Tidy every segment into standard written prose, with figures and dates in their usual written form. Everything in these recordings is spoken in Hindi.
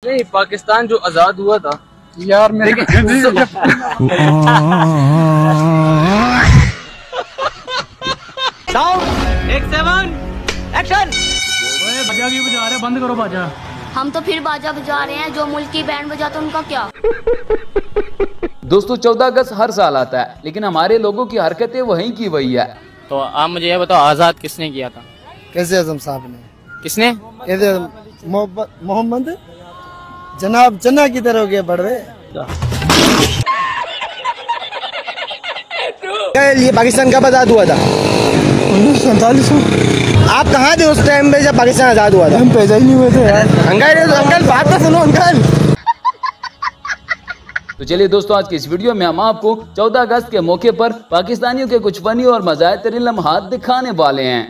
नहीं, पाकिस्तान जो आजाद हुआ था यार मेरे एक्शन। बाजा क्यों बजा रहे? बंद करो बाजा। हम तो फिर बाजा बजा रहे हैं, जो मुल्क की बैंड बजाते उनका क्या। दोस्तों 14 अगस्त हर साल आता है, लेकिन हमारे लोगों की हरकतें वहीं की वही है। तो आप मुझे ये बताओ, आजाद किसने किया था? कैसे आजम साहब ने। किसने? मोहम्मद जनाब जना की तरह हो गया बढ़वे। ये पाकिस्तान कब आजाद हुआ था? 1947 में। आप कहाँ थे उस टाइम पे जब पाकिस्तान आजाद हुआ था? हम पैदा ही नहीं हुए थे यार। अंकल बात तो सुनो अंकल। तो चलिए दोस्तों, आज की इस वीडियो में हम आपको 14 अगस्त के मौके पर पाकिस्तानियों के कुछ फनी और मज़ाहिर लम्हात दिखाने वाले हैं।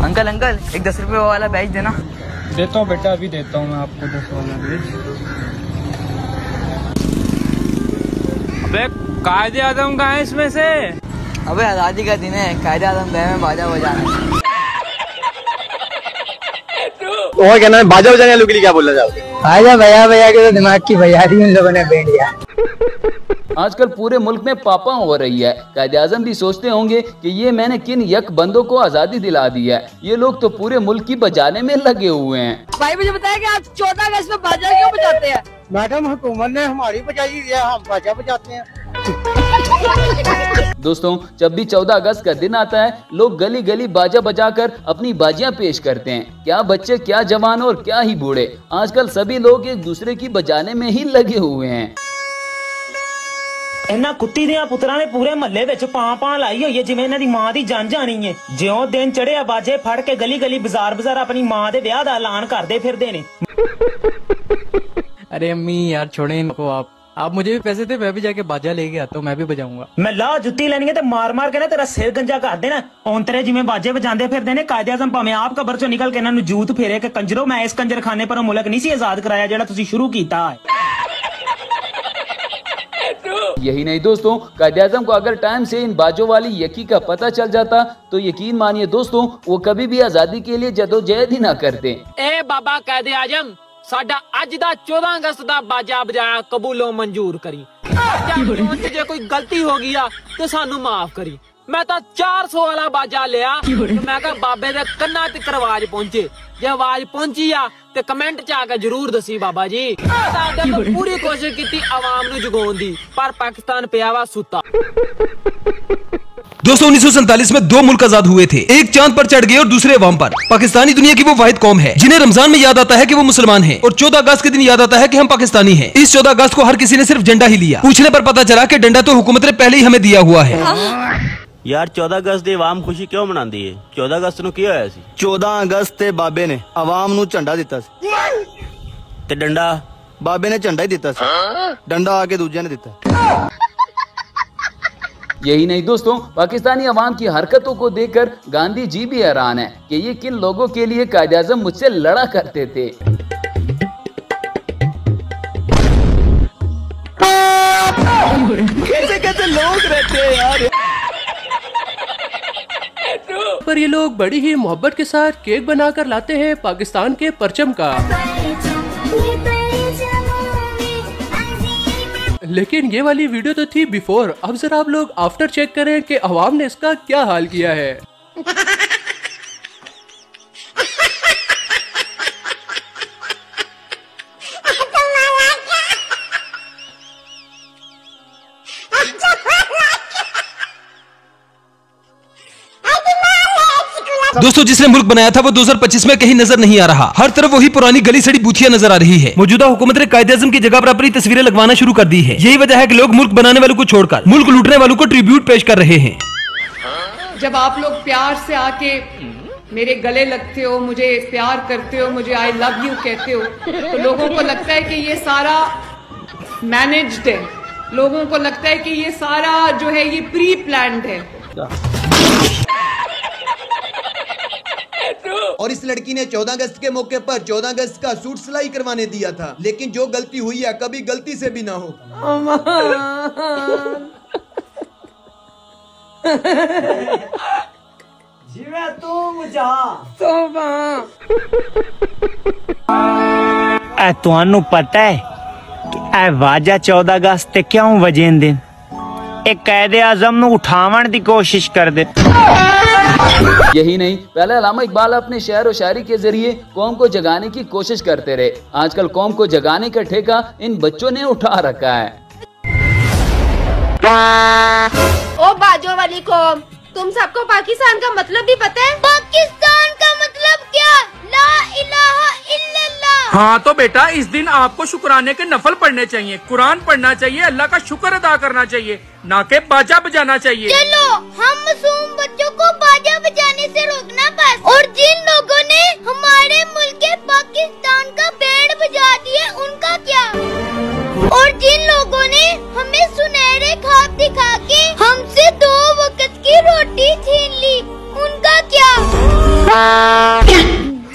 अंकल एक 10 रुपए वाला बैच देना। देता हूँ बेटा, अभी देता हूँ मैं आपको 10 वाला बैच। अबे कायदे आजम कहाँ है इसमें से? अबे आजादी का दिन है, कायदे आजम गए में बाजा बजाना। और क्या नाम बाजा बजाने वालों के लिए क्या बोलना चाहोगे? बाजा भैया के तो दिमाग की बजारी उन लोगों ने बैंड दिया। आजकल पूरे मुल्क में पापा हो रही है। कायदे आजम भी सोचते होंगे कि ये मैंने किन यक बंदों को आजादी दिला दी है। ये लोग तो पूरे मुल्क की बजाने में लगे हुए हैं। भाई मुझे बताया कि आप 14 अगस्त में बाजा क्यों बजाते हैं? मैडम हुकूमत ने हमारी बजाई है, हम बाजा बजाते हैं। दोस्तों जब भी 14 अगस्त का दिन आता है, लोग गली गली बाजा बजाकर अपनी बाजियां पेश करते हैं। क्या बच्चे, क्या जवान और क्या ही बूढ़े, आजकल सभी लोग एक दूसरे की बजाने में ही लगे हुए हैं। इन्हां कुत्ती दियां पुत्रां ने पूरे महल्ले विच पां लाई हुई है जिवें इन्हां दी मां दी जान जानी है। ज्यों दिन चढ़िया बाजे फड़ के गली गली बाजार अपनी मां दे ब्याह दा ऐलान करदे फिरदे ने। अरे अम्मी यार छोड़े इनको। आप मुझे भी पैसे दे, मैं भी जाके बाजा लेके आता हूँ, मैं भी बजाऊंगा। मैं ला जुत्ती लेनी है ते मार के ना तेरा सिर गंजा कर देना। औंतरे जिवें बाजे बजांदे फिरदे ने। कायदे आज़म भावें आप कबर चों निकल के इन्हां नूं जूत फेरे के कंजरो, मैं इस कंजर खाने पर मुल्क नहीं सी आजाद कराया जेड़ा तुसीं शुरू कीता है। यही नहीं दोस्तों, कायदे आज़म को अगर टाइम से इन बाजों वाली यकी का पता चल जाता तो यकीन मानिए दोस्तों, वो कभी भी आजादी के लिए जदोजहद ही ना करते। ए बाबा कायदे आज़म, साडा अज दा 14 अगस्त दा बाजा बजाया कबूलो मंजूर करी। जे कोई गलती हो गई तो सानू माफ करी। मैं तो 400 वाला बाजा लिया, मैं कहा बाबे दे कन्ना तक आवाज पहुंचे। जे आवाज पहुंची आ ते कमेंट च आके जरूर दसी बाबा जी। पूरी कोशिश की आवाम नू जगाउण दी, पर पाकिस्तान पिया वा सुता। दोस्तों 1947 में 2 मुल्क आजाद हुए थे। एक चांद पर चढ़ गए और दूसरे अवाम पर। पाकिस्तानी दुनिया की वो वाहिद कौम है जिन्हें रमजान में याद आता है कि वो मुसलमान हैं, और 14 अगस्त के दिन याद आता है कि हम पाकिस्तानी हैं। इस 14 अगस्त को हर किसी ने सिर्फ झंडा ही लिया। पूछने पर पता चला कि डंडा तो हुकूमत ने पहले ही हमें दिया हुआ है। यार 14 अगस्त दी आवाम खुशी क्यों मनाती है? 14 अगस्त नूं की होया सी? 14 अगस्त ते बाबे ने आवाम नूं झंडा दिता सी। ते डंडा? बाबे ने झंडा ही दिता सी, डंडा आके दूजे ने दिता। यही नहीं दोस्तों, पाकिस्तानी अवाम की हरकतों को देखकर गांधी जी भी हैरान है कि ये किन लोगों के लिए कायदे आज़म मुझसे लड़ा करते थे। कैसे लोग रहते हैं यार। पर ये लोग बड़ी ही मोहब्बत के साथ केक बनाकर लाते हैं पाकिस्तान के परचम का। लेकिन ये वाली वीडियो तो थी बिफोर, अब जरा आप लोग आफ्टर चेक करें कि अवाम ने इसका क्या हाल किया है। दोस्तों जिसने मुल्क बनाया था वो 2025 में कहीं नजर नहीं आ रहा। हर तरफ वही पुरानी गली सड़ी बूथियां नजर आ रही है। मौजूदा हुकूमत ने कायदे आज़म की जगह पर अपनी तस्वीरें लगवाना शुरू कर दी है। यही वजह है कि लोग मुल्क बनाने वालों को छोड़कर मुल्क लूटने वालों को ट्रिब्यूट पेश कर रहे हैं। जब आप लोग प्यार से आके मेरे गले लगते हो, मुझे प्यार करते हो, मुझे आई लव यू कहते हो, तो लोगों को लगता है कि ये सारा मैनेज्ड है। लोगों को लगता है कि ये सारा जो है ये प्री प्लान्ड है। और इस लड़की ने 14 अगस्त के मौके पर 14 अगस्त का सूट सिलाई करवाने दिया था। लेकिन जो गलती हुई है कभी गलती से भी ना हो। जिवे तुम जा ਤੁਹਾਨੂੰ पता है कि ए वाजा 14 अगस्त ते क्यों वजेंदे? एक कायदे आजम नू उठावन दी कोशिश कर दे। यही नहीं, पहले अल्लामा इकबाल अपने शेर और शायरी के जरिए कौम को जगाने की कोशिश करते रहे। आजकल कौम को जगाने का ठेका इन बच्चों ने उठा रखा है। ओ बाजो वाली कौम, तुम सबको पाकिस्तान का मतलब भी पता है? पाकिस्तान का मतलब क्या? ला इलाहा इल्लल्लाह। हाँ तो बेटा इस दिन आपको शुक्राने के नफल पढ़ने चाहिए, कुरान पढ़ना चाहिए, अल्लाह का शुक्र अदा करना चाहिए, ना के बाजा बजाना चाहिए। चलो हम मासूम बच्चों को बाजा बजाने से रोकना बस। और जिन लोगों ने हमारे मुल्क के पाकिस्तान का बैंड बजा दिया उनका क्या? और जिन लोगों ने हमें सुनहरे ख्वाब दिखा के हमसे 2 वक्त की रोटी छीन ली उनका क्या?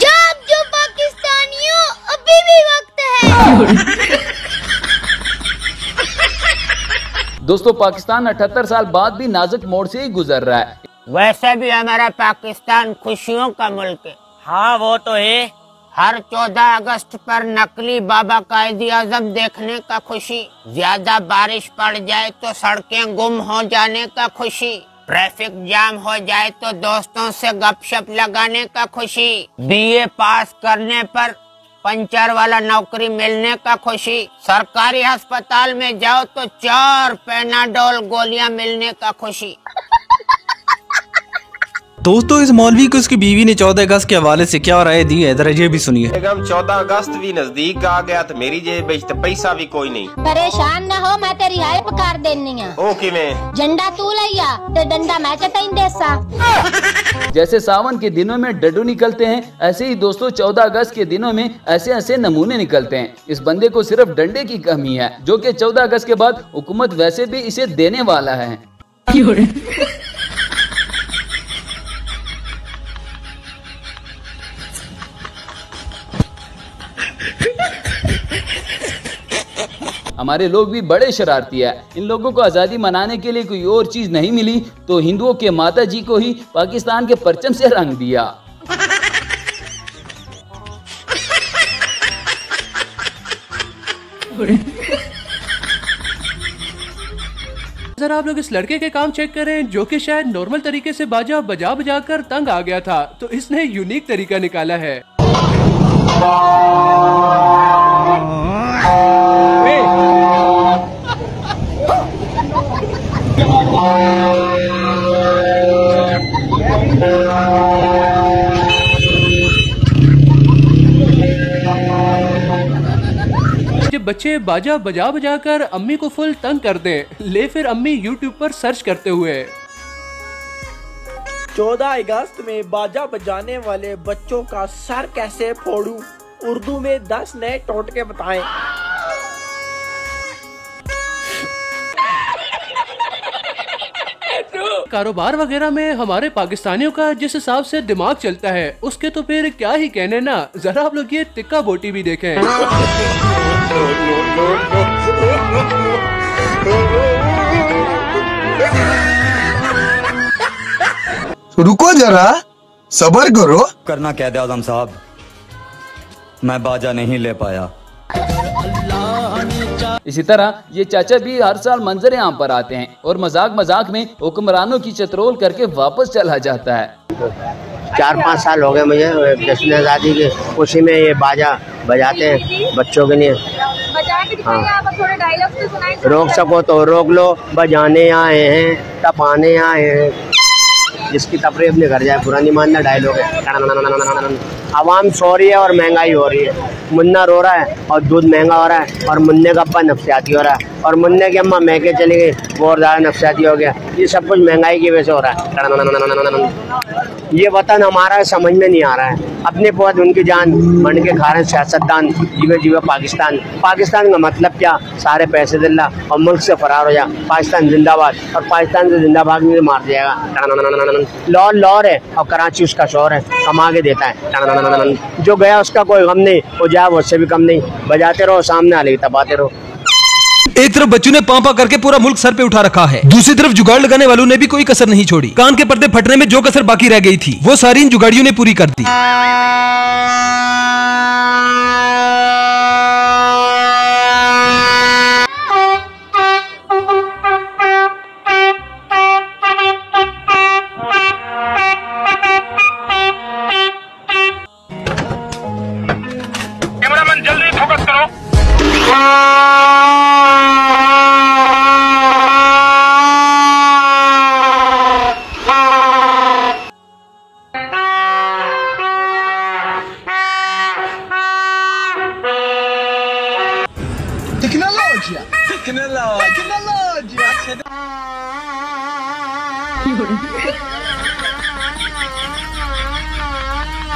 जाग जो पाकिस्तानियों, अभी भी वक्त है। दोस्तों पाकिस्तान 78 साल बाद भी नाजुक मोड़ से ही गुजर रहा है। वैसे भी हमारा पाकिस्तान खुशियों का मुल्क है। हाँ वो तो है। हर 14 अगस्त पर नकली बाबा कायदे आजम देखने का खुशी, ज्यादा बारिश पड़ जाए तो सड़कें गुम हो जाने का खुशी, ट्रैफिक जाम हो जाए तो दोस्तों से गपशप लगाने का खुशी, बीए पास करने पर पंचर वाला नौकरी मिलने का खुशी, सरकारी अस्पताल में जाओ तो 4 पेनाडोल गोलियां मिलने का खुशी। दोस्तों इस मौलवी को उसकी बीवी ने 14 अगस्त के हवाले से क्या राय दी है, जरा ये भी सुनिए। 14 अगस्त भी नजदीक आ गया तो मेरी जेब में तो पैसा भी कोई नहीं। परेशान न हो, मैं तेरी हेल्प कर देनी है। ओके में झंडा तू लिया तो डंडा मैं चटाइन देसा। जैसे सावन के दिनों में डड्डू निकलते हैं, ऐसे ही दोस्तों 14 अगस्त के दिनों में ऐसे ऐसे नमूने निकलते हैं। इस बंदे को सिर्फ डंडे की कमी है, जो कि 14 अगस्त के बाद हुकूमत वैसे भी इसे देने वाला है। हमारे लोग भी बड़े शरारती है। इन लोगों को आज़ादी मनाने के लिए कोई और चीज नहीं मिली तो हिंदुओं के माता जी को ही पाकिस्तान के परचम से रंग दिया। जरा आप लोग इस लड़के के काम चेक करें, जो कि शायद नॉर्मल तरीके से बाजा बजा बजा कर तंग आ गया था, तो इसने यूनिक तरीका निकाला है। जब बच्चे बाजा बजा बजा कर अम्मी को फुल तंग कर दें, ले फिर अम्मी YouTube पर सर्च करते हुए 14 अगस्त में बाजा बजाने वाले बच्चों का सर कैसे फोड़ूं, उर्दू में 10 नए टोटके बताएं। कारोबार वगैरह में हमारे पाकिस्तानियों का जिस हिसाब से दिमाग चलता है, उसके तो फिर क्या ही कहने ना। जरा आप लोग ये टिक्का बोटी भी देखें। रुको जरा, सब्र करो। करना कैद आजम साहब, मैं बाजा नहीं ले पाया। इसी तरह ये चाचा भी हर साल मंजर आम पर आते हैं और मजाक मजाक में हुक्मरानों की चतरोल करके वापस चला जाता है। 4-5 साल हो गए मुझे जश्न आज़ादी की खुशी में ये बाजा बजाते हैं बच्चों के लिए। हाँ, रोक सको तो रोक लो, बजाने आए हैं तपाने आए हैं। जिसकी तफरी अपने घर जाए, पुरानी मानना डायलॉग है। आवाम सो रही है और महंगाई हो रही है। मुन्ना रो रहा है और दूध महंगा हो रहा है, और मुन्ने का अब्बा नफसियाती हो रहा है, और मुन्ने की अम्मा महके चली गई, वो और ज़्यादा नफसियाती हो गया। ये सब कुछ महंगाई की वजह से हो रहा है। ये वतन हमारा समझ में नहीं आ रहा है। अपने पौध उनकी जान बन के खा रहे हैं सियासतदान, जीवे जीवे पाकिस्तान। पाकिस्तान का मतलब क्या? सारे पैसे दिल्ला और मुल्क से फरार हो जा। पाकिस्तान जिंदाबाद, और पाकिस्तान से जिंदाबाद में मार जाएगा। लाहौर लाहौर है और कराची उसका शोर है, कमा के देता है। जो गया उसका कोई गम नहीं, वो जाए उससे भी कम नहीं। बजाते रहो, सामने आ तपाते रहो। एक तरफ बच्चों ने पांपा करके पूरा मुल्क सर पे उठा रखा है, दूसरी तरफ जुगाड़ लगाने वालों ने भी कोई कसर नहीं छोड़ी। कान के पर्दे फटने में जो कसर बाकी रह गई थी, वो सारी इन जुगाड़ियों ने पूरी कर दी। tecnologia.